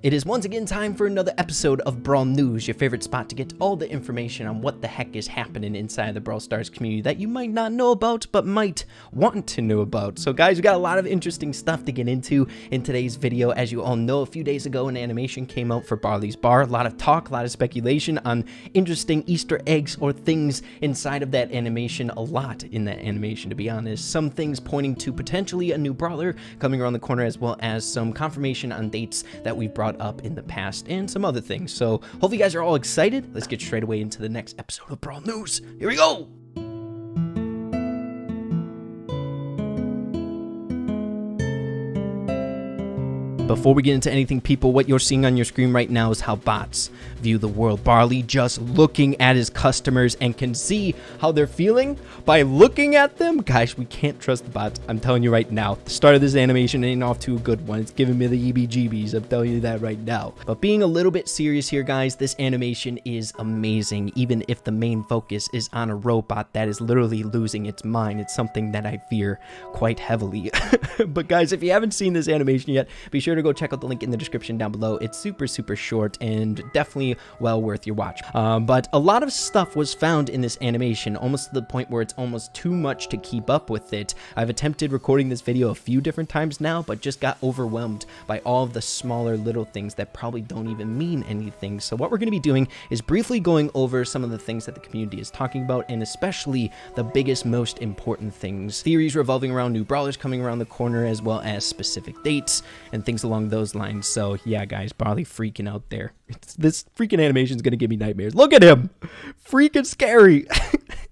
It is once again time for another episode of Brawl News, your favorite spot to get all the information on what the heck is happening inside the Brawl Stars community that you might not know about, but might want to know about. So guys, we got a lot of interesting stuff to get into in today's video. As you all know, a few days ago an animation came out for Barley's Bar. A lot of talk, a lot of speculation on interesting Easter eggs or things inside of that animation. A lot in that animation, to be honest. Some things pointing to potentially a new brawler coming around the corner, as well as some confirmation on dates that we've brought up in the past and some other things. So hopefully you guys are all excited. Let's get straight away into the next episode of Brawl News. Here we go. Before we get into anything, people, what you're seeing on your screen right now is how bots view the world. Barley just looking at his customers and can see how they're feeling by looking at them. Guys, we can't trust the bots. I'm telling you right now, the start of this animation ain't off to a good one. It's giving me the EBGBs. I'm telling you that right now. But being a little bit serious here, guys, this animation is amazing. Even if the main focus is on a robot that is literally losing its mind, it's something that I fear quite heavily. But guys, if you haven't seen this animation yet, be sure to go check out the link in the description down below. It's super short and definitely well worth your watch. But a lot of stuff was found in this animation, almost to the point where it's almost too much to keep up with it. I've attempted recording this video a few different times now, but just got overwhelmed by all of the smaller little things that probably don't even mean anything. So what we're going to be doing is briefly going over some of the things that the community is talking about, and especially the biggest, most important things. Theories revolving around new brawlers coming around the corner, as well as specific dates and things along those lines. So yeah, guys, Barley freaking out there. This freaking animation is gonna give me nightmares. Look at him, freaking scary.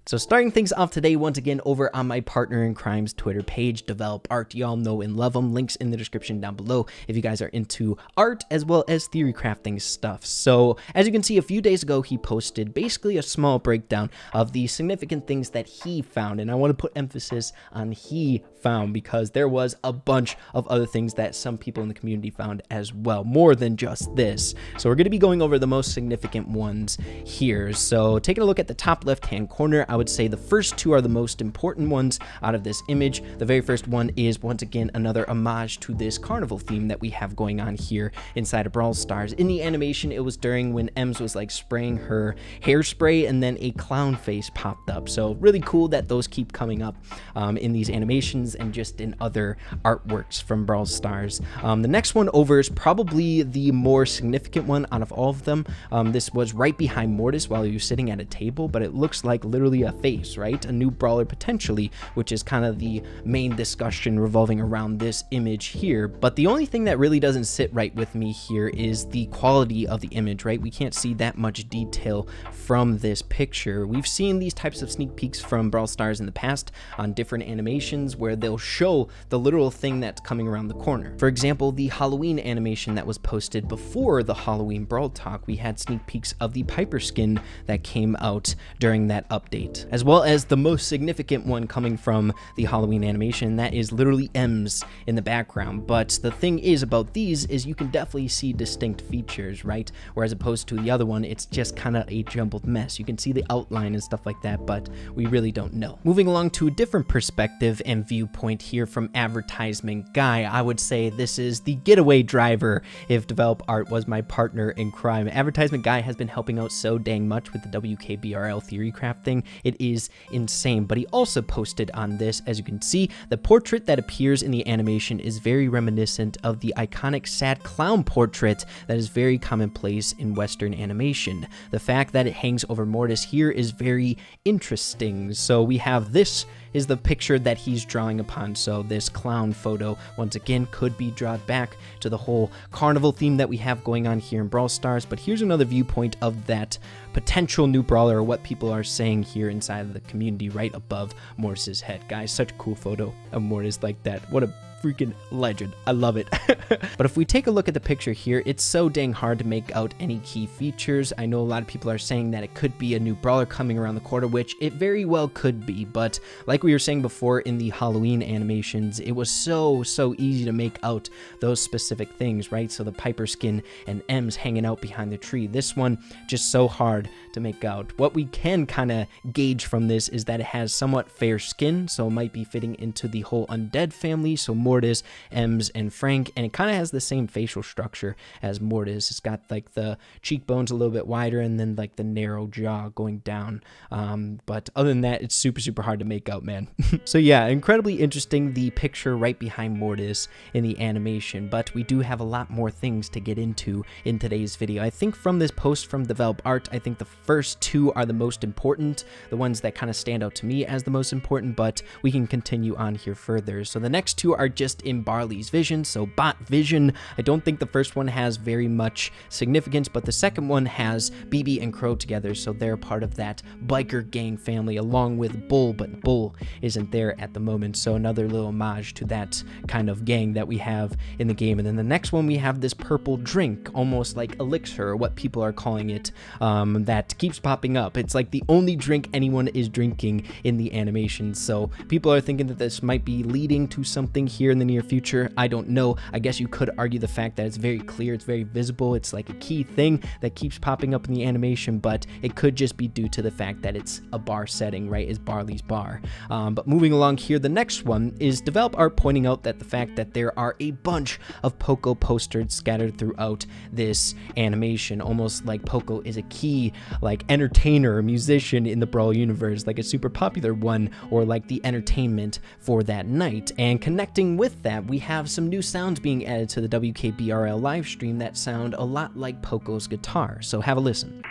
So starting things off today, once again, over on my partner in crime's Twitter page, Develop Art. Y'all know and love them. Links in the description down below if you guys are into art as well as theory crafting stuff. So as you can see, a few days ago, he posted basically a small breakdown of the significant things that he found. And I want to put emphasis on he found, because there was a bunch of other things that some people in the community found as well, more than just this. So we're going to be going over the most significant ones here. So taking a look at the top left-hand corner, I would say the first two are the most important ones out of this image. The very first one is, once again, another homage to this carnival theme that we have going on here inside of Brawl Stars. In the animation, it was during when Ems was like spraying her hairspray, and then a clown face popped up. So really cool that those keep coming up in these animations and just in other artworks from Brawl Stars. The next one over is probably the more significant one out of all of them. This was right behind Mortis while he was sitting at a table, but it looks like literally a face, right? A new brawler potentially, which is kind of the main discussion revolving around this image here. But the only thing that really doesn't sit right with me here is the quality of the image, right? We can't see that much detail from this picture. We've seen these types of sneak peeks from Brawl Stars in the past on different animations where they'll show the literal thing that's coming around the corner. For example, the Halloween animation that was posted before the Halloween Brawl Talk, we had sneak peeks of the Piper skin that came out during that update, as well as the most significant one coming from the Halloween animation, that is literally Ems in the background. But the thing is about these is you can definitely see distinct features, right? Whereas opposed to the other one, it's just kind of a jumbled mess. You can see the outline and stuff like that, but we really don't know. Moving along to a different perspective and viewpoint here from Advertisement Guy, I would say this is the getaway driver if Develop Art was my partner in crime. Advertisement Guy has been helping out so dang much with the WKBRL theory crafting. It is insane. But he also posted on this, as you can see, the portrait that appears in the animation is very reminiscent of the iconic sad clown portrait that is very commonplace in Western animation. The fact that it hangs over Mortis here is very interesting. So we have this is the picture that he's drawing upon. So this clown photo, once again, could be drawn back to the whole carnival theme that we have going on here in Brawl Stars. But here's another viewpoint of that potential new brawler, or what people are saying here inside of the community right above Mortis's head. Guys, such a cool photo of Mortis like that. What a freaking legend. I love it. But if we take a look at the picture here, it's so dang hard to make out any key features. I know a lot of people are saying that it could be a new brawler coming around the corner, which it very well could be. But like we were saying before in the Halloween animations, it was so easy to make out those specific things, right? So the Piper skin and Ems hanging out behind the tree. This one, just so hard to make out. What we can kind of gauge from this is that it has somewhat fair skin, so it might be fitting into the whole undead family, so more Mortis, Ems, and Frank, and it kind of has the same facial structure as Mortis. It's got like the cheekbones a little bit wider and then like the narrow jaw going down. But other than that, it's super hard to make out, man. So yeah, incredibly interesting, the picture right behind Mortis in the animation, but we do have a lot more things to get into in today's video. I think from this post from Develop Art, I think the first two are the most important, the ones that kind of stand out to me as the most important, but we can continue on here further. So the next two are just in Barley's vision, so bot vision. I don't think the first one has very much significance, but the second one has BB and Crow together, so they're part of that biker gang family along with Bull, but Bull isn't there at the moment, so another little homage to that kind of gang that we have in the game. And then the next one, we have this purple drink, almost like elixir, or what people are calling it, that keeps popping up. It's like the only drink anyone is drinking in the animation, so people are thinking that this might be leading to something here in the near future. I don't know. I guess you could argue the fact that it's very clear, it's very visible, it's like a key thing that keeps popping up in the animation, but it could just be due to the fact that it's a bar setting, right? It's Barley's bar. But moving along here, the next one is Develop Art pointing out that the fact that there are a bunch of Poco posters scattered throughout this animation, almost like Poco is a key like entertainer or musician in the Brawl universe, like a super popular one, or like the entertainment for that night. And connecting with that, we have some new sounds being added to the WKBRL live stream that sound a lot like Poco's guitar, so have a listen.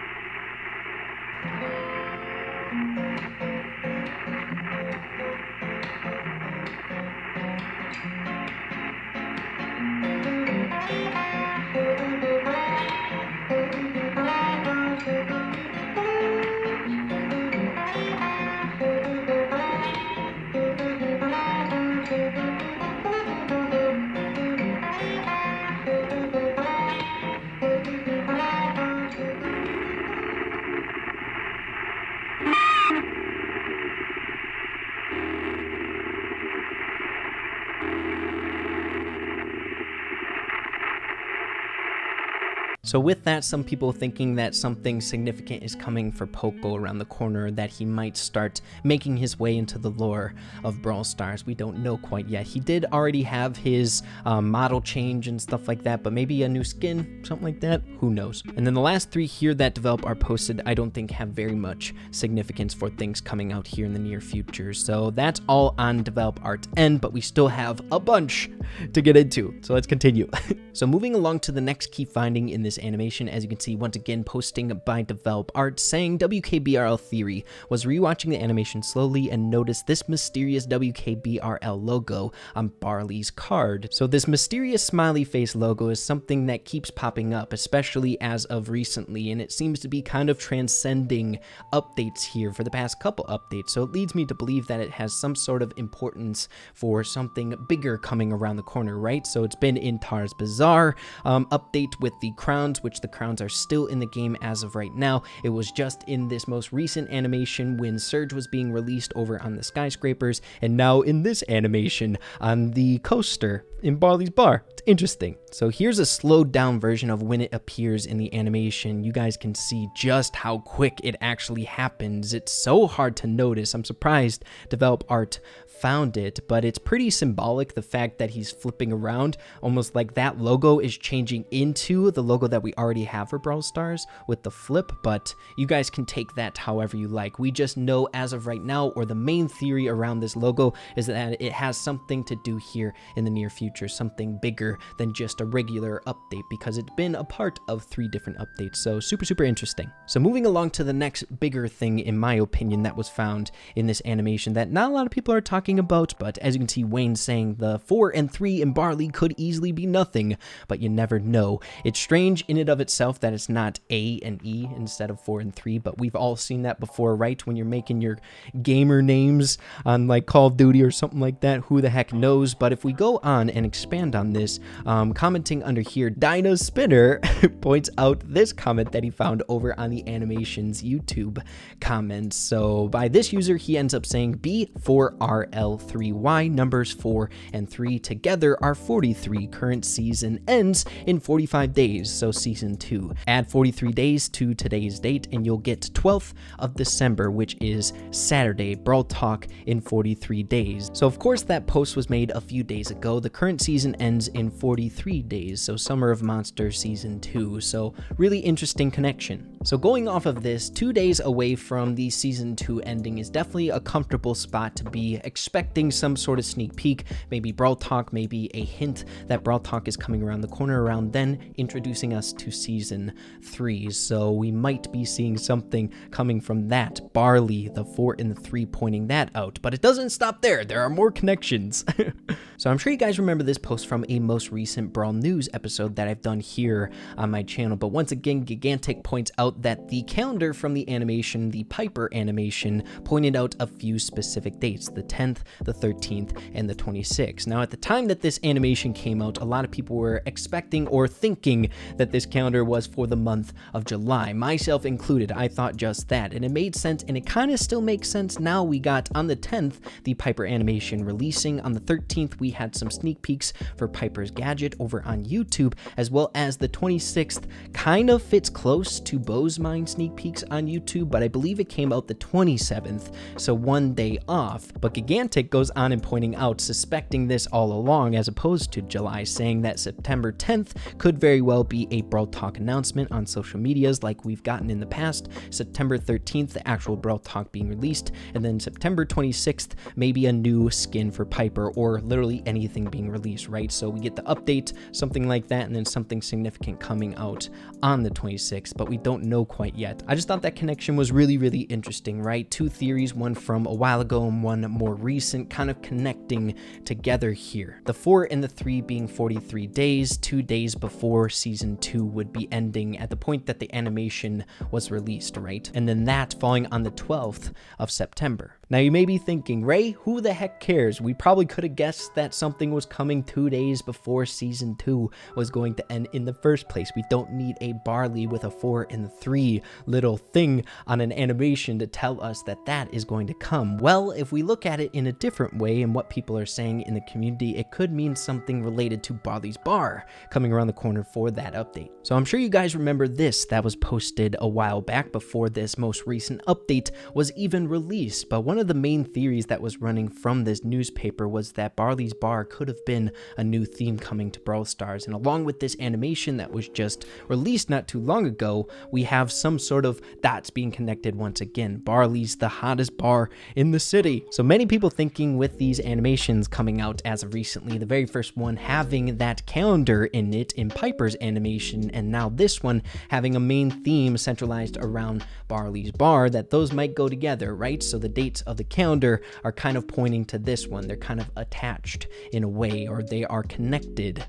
So with that, some people thinking that something significant is coming for Poco around the corner, that he might start making his way into the lore of Brawl Stars. We don't know quite yet. He did already have his model change and stuff like that, but maybe a new skin, something like that, who knows. And then the last three here that Develop Art posted, I don't think have very much significance for things coming out here in the near future. So that's all on Develop Art end, but we still have a bunch to get into. So let's continue. So moving along to the next key finding in this animation, as you can see, once again posting by Develop Art, saying WKBRL Theory was rewatching the animation slowly and noticed this mysterious WKBRL logo on Barley's card. So this mysterious smiley face logo is something that keeps popping up, especially as of recently, and it seems to be kind of transcending updates here for the past couple updates. So it leads me to believe that it has some sort of importance for something bigger coming around the corner, right? So it's been in Tar's Bazaar update with the crowns, which the crowns are still in the game as of right now. It was just in this most recent animation when Surge was being released over on the skyscrapers, and now in this animation on the coaster in Barley's bar. It's interesting. So here's a slowed down version of when it appears in the animation. You guys can see just how quick it actually happens. It's so hard to notice. I'm surprised Develop Art found it, but it's pretty symbolic, the fact that he's flipping around, almost like that logo is changing into the logo that we already have for Brawl Stars with the flip, but you guys can take that however you like. We just know as of right now, or the main theory around this logo, is that it has something to do here in the near future, something bigger than just a regular update, because it's been a part of 3 different updates. So super interesting. So moving along to the next bigger thing, in my opinion, that was found in this animation that not a lot of people are talking about, but as you can see, Wayne saying the 4 and 3 in Barley could easily be nothing, but you never know. It's strange in and of itself that it's not A and E instead of 4 and 3, but we've all seen that before, right? When you're making your gamer names on like Call of Duty or something like that, who the heck knows? But if we go on and expand on this, commenting under here, Dinah Spinner points out this comment that he found over on the animation's YouTube comments. So by this user, he ends up saying B4RL. L3Y. Numbers 4 and 3 together are 43. Current season ends in 45 days, so season 2. Add 43 days to today's date and you'll get 12th of December, which is Saturday. Brawl Talk in 43 days. So of course that post was made a few days ago. The current season ends in 43 days, so Summer of Monsters season 2. So really interesting connection. So going off of this, 2 days away from the season 2 ending is definitely a comfortable spot to be, expecting some sort of sneak peek, maybe Brawl Talk, maybe a hint that Brawl Talk is coming around the corner around then, introducing us to season 3. So we might be seeing something coming from that. Barley, the 4 and the 3 pointing that out, but it doesn't stop there. There are more connections. So I'm sure you guys remember this post from a most recent Brawl News episode that I've done here on my channel, but once again, Gigantic points out that the calendar from the animation, the Piper animation, pointed out a few specific dates, the 10th, the 13th, and the 26th. Now, at the time that this animation came out, a lot of people were expecting or thinking that this calendar was for the month of July, myself included. I thought just that, and it made sense, and it kind of still makes sense now. We got on the 10th, the Piper animation releasing. On the 13th, we had some sneak peeks for Piper's gadget over on YouTube, as well as the 26th kind of fits close to Bo's Mine sneak peeks on YouTube, but I believe it came out the 27th, so 1 day off. But Gigantic goes on and pointing out, suspecting this all along as opposed to July, saying that September 10th could very well be a Brawl Talk announcement on social medias like we've gotten in the past. September 13th, the actual Brawl Talk being released, and then September 26th, maybe a new skin for Piper, or literally anything being released, right? So we get the update, something like that, and then something significant coming out on the 26th, but we don't know quite yet. I just thought that connection was really, really interesting, right? Two theories, one from a while ago and one more recent, kind of connecting together here. The 4 and the 3 being 43 days, 2 days before season 2 would be ending at the point that the animation was released, right? And then that falling on the 12th of September. Now you may be thinking, Ray, who the heck cares? We probably could have guessed that something was coming 2 days before season 2 was going to end in the first place. We don't need a Barley with a 4 and 3 little thing on an animation to tell us that that is going to come. Well, if we look at it in a different way and what people are saying in the community, it could mean something related to Barley's Bar coming around the corner for that update. So I'm sure you guys remember this that was posted a while back before this most recent update was even released, but one of the main theories that was running from this newspaper was that Barley's Bar could have been a new theme coming to Brawl Stars, and along with this animation that was just released not too long ago, we have some sort of dots being connected once again. Barley's the hottest bar in the city. So many people thinking with these animations coming out as of recently, the very first one having that calendar in it in Piper's animation, and now this one having a main theme centralized around Barley's Bar, that those might go together, right? So the dates of the calendar are kind of pointing to this one. They're kind of attached in a way, or they are connected.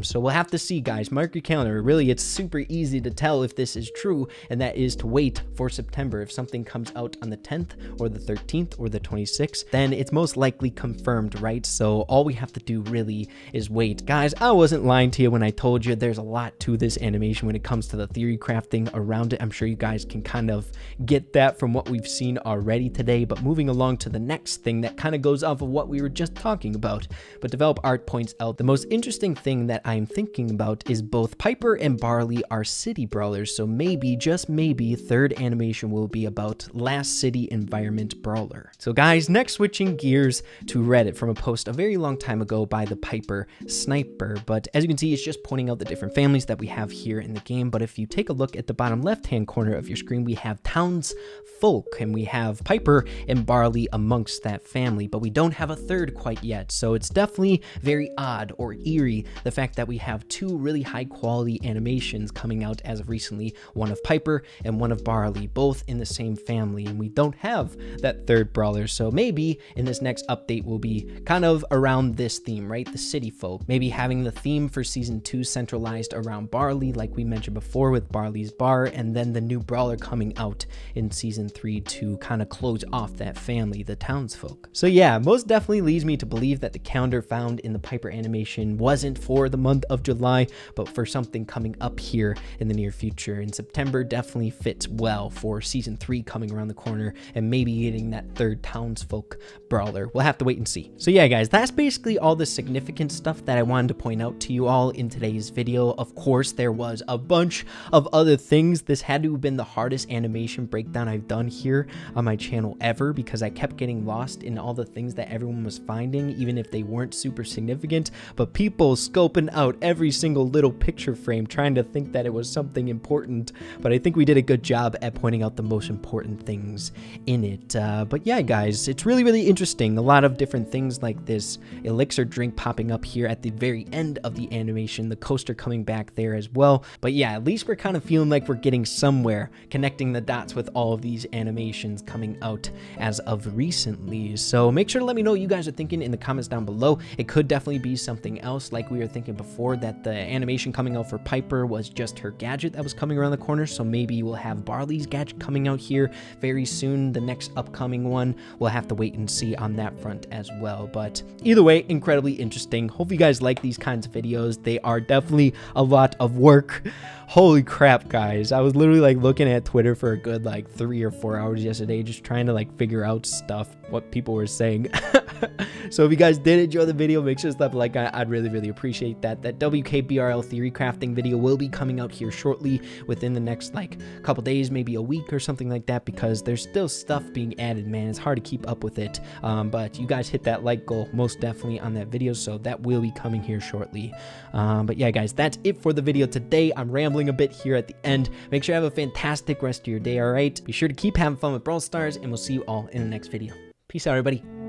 So we'll have to see, guys. Mark your calendar. Really, it's super easy to tell if this is true, and that is to wait for September. If something comes out on the 10th or the 13th or the 26th, then it's most likely confirmed, right? So all we have to do really is wait. Guys, I wasn't lying to you when I told you there's a lot to this animation when it comes to the theory crafting around it. I'm sure you guys can kind of get that from what we've seen already today, but moving along to the next thing that kind of goes off of what we were just talking about. But Develop Art points out the most interesting thing that I'm thinking about is both Piper and Barley are city brawlers, so maybe, just maybe, third animation will be about last city environment brawler. So guys, next switching gears to Reddit from a post a very long time ago by the Piper Sniper, but as you can see, it's just pointing out the different families that we have here in the game. But if you take a look at the bottom left hand corner of your screen, we have Townsfolk, and we have Piper and Barley amongst that family, but we don't have a third quite yet. So it's definitely very odd or eerie, the fact that we have two really high quality animations coming out as of recently, one of Piper and one of Barley, both in the same family, and we don't have that third brawler. So maybe in this next update will be kind of around this theme, right? The city folk. Maybe having the theme for season 2 centralized around Barley, like we mentioned before with Barley's Bar, and then the new brawler coming out in season 3 to kind of close off that that family, the Townsfolk. So yeah, most definitely leads me to believe that the calendar found in the Piper animation wasn't for the month of July, but for something coming up here in the near future. And September definitely fits well for season 3 coming around the corner and maybe getting that third Townsfolk Brawler. We'll have to wait and see. So yeah, guys, that's basically all the significant stuff that I wanted to point out to you all in today's video. Of course, there was a bunch of other things. This had to have been the hardest animation breakdown I've done here on my channel ever, because I kept getting lost in all the things that everyone was finding, even if they weren't super significant. But people scoping out every single little picture frame, trying to think that it was something important. But I think we did a good job at pointing out the most important things in it. But yeah, guys, it's really interesting. A lot of different things like this elixir drink popping up here at the very end of the animation, the coaster coming back there as well. But yeah, at least we're kind of feeling like we're getting somewhere, connecting the dots with all of these animations coming out as of recently. So make sure to let me know what you guys are thinking in the comments down below. It could definitely be something else, like we were thinking before, that the animation coming out for Piper was just her gadget that was coming around the corner. So maybe we'll have Barley's gadget coming out here very soon, the next upcoming one. We'll have to wait and see on that front as well. But either way, incredibly interesting. Hope you guys like these kinds of videos. They are definitely a lot of work. Holy crap, guys. I was literally like looking at Twitter for a good like 3 or 4 hours yesterday, just trying to like figure out stuff, what people were saying. So if you guys did enjoy the video, make sure to slap a like. I'd really appreciate that. That WKBRL theory crafting video will be coming out here shortly, within the next like couple days, maybe a week or something like that, because there's still stuff being added, man. It's hard to keep up with it. But you guys hit that like goal most definitely on that video, so that will be coming here shortly. But yeah, guys, that's it for the video today. I'm rambling a bit here at the end. Make sure you have a fantastic rest of your day, all right? Be sure to keep having fun with Brawl Stars, and we'll see you all in the next video. Peace out, everybody.